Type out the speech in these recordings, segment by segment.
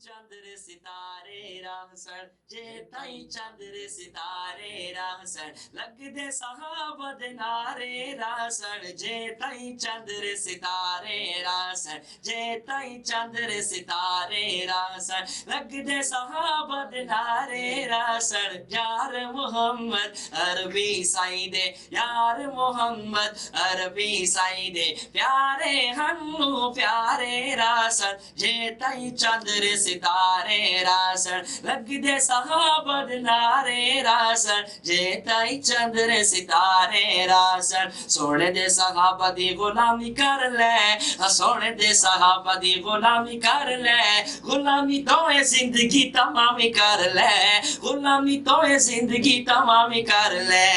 चंद्र सितारे राहसण जे ताई चंद्र सितारे राहसण लगदे सहाबा दे नारे राहसण जे ताई चंद्र सितारे राहसण जे ताई चंद्र सितारे राहसण लगदे सहाबा दे नारे राहसण यार मोहम्मद अरबी साईं दे यार मोहम्मद अरबी साईं दे प्यारे हन्नू प्यारे राहसण जे ताई चंद्र सितारे राहसण लगदे सहाबा दे नारे राहसण जे ताई चंद्र सितारे राहसण सोने दे सहाबा दी गुलामी कर ले सोने दे सहाबा दी गुलामी कर ले गुलामी तो है जिंदगी तमामी कर ले गुलामी तो है जिंदगी तमामी कर ले।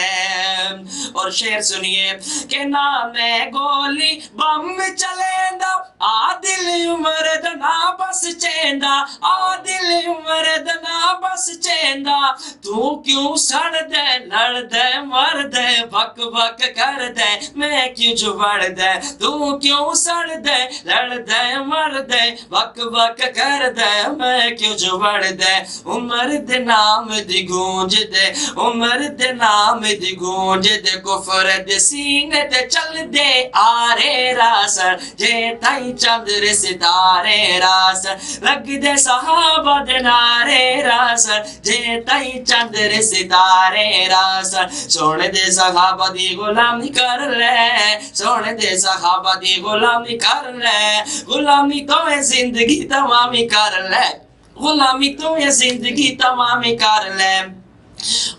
और शेर सुनिए के नाम है गोली बम चलेंदा आ दिल उमर दना बस चेंदा आ दिल उमर दना बस चेंदा तू क्यों सड़ दे लड़ दे मर दे बक बक कर दे मैं क्यों जुबड़ दे तू क्यों सड़ दे लड़ दे मर दे बक बक कर दे मैं क्यों जुबड़ दे उमर दे नाम दी गूंज दे उमर दे नाम दी गूंज दे कुफर दे सीने ते चल दे आरे राहसण जे ताई चंद्र सितारे राहसण लगदे सहाबा दे नारे राहसण जे ताई चंद्र सितारे राहसण सोने दे सहाबा दी गुलामी कर ले सोने दे सहाबा दी गुलामी कर ले गुलामी तो है जिंदगी तमामी कर ले गुलामी तो है जिंदगी तमामी कर ले।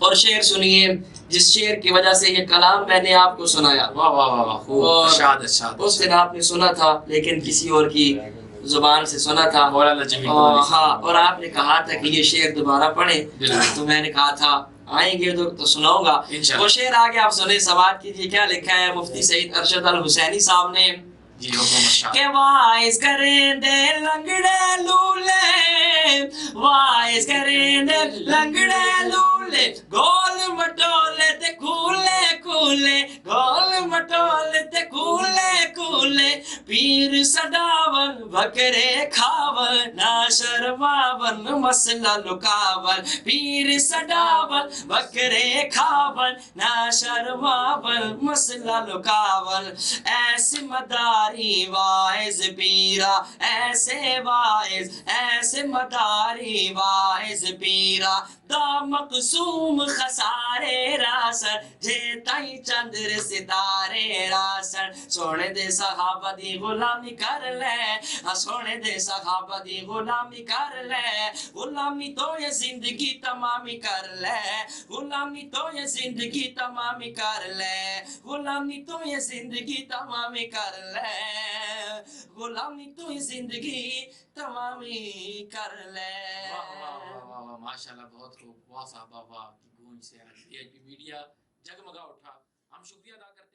और शेर सुनिए जिस शेर की वजह से ये कलाम मैंने आपको सुनाया वाह वाह वाह वाह खूब उस दिन आपने सुना था लेकिन किसी और की जुबान से सुना था हाँ और आपने कहा था कि ये शेर दोबारा पढ़े तो मैंने कहा था आएंगे तो सुनाऊंगा वो शेर आगे आप सुने समाप्त कीजिए क्या लिखा है मुफ्ती सईद अरशद अल हुसैनी साहब ने के वाइस करेंदे लंगड़े लूले वाइस करेंदे लंगड़े लूले गोल मटोले ते कूले कूले गोल मटोले ते कूले कूले पीर सदावन बकरे खावन ना शर्मावन मसला लुकावन पीर सदावन बकरे खावन ना शर्मावन मसला लुकावन ऐसी मदारी वाइज पीरा ऐसे मदारी वाइज पीरा दामकसूम खसारे राहसण जे ताई चंद्र सितारे राहसण सोने दे सहाबा दी गुलामी कर ले सोने दे सहाबा दी गुलामी कर ले गुलामी तो ये जिंदगी तमामी कर ले गुलामी तो ये जिंदगी तमामी कर ले गुलामी तो ये जिंदगी तमामी कर ले गुलामी तो ये जिंदगी तमामी कर ले। वाह माशाल्लाह बहुत खूब वाह साहबा वाह की गूंज से आज ये मीडिया जगमगा उठा हम शुक्रिया अदा करते हैं।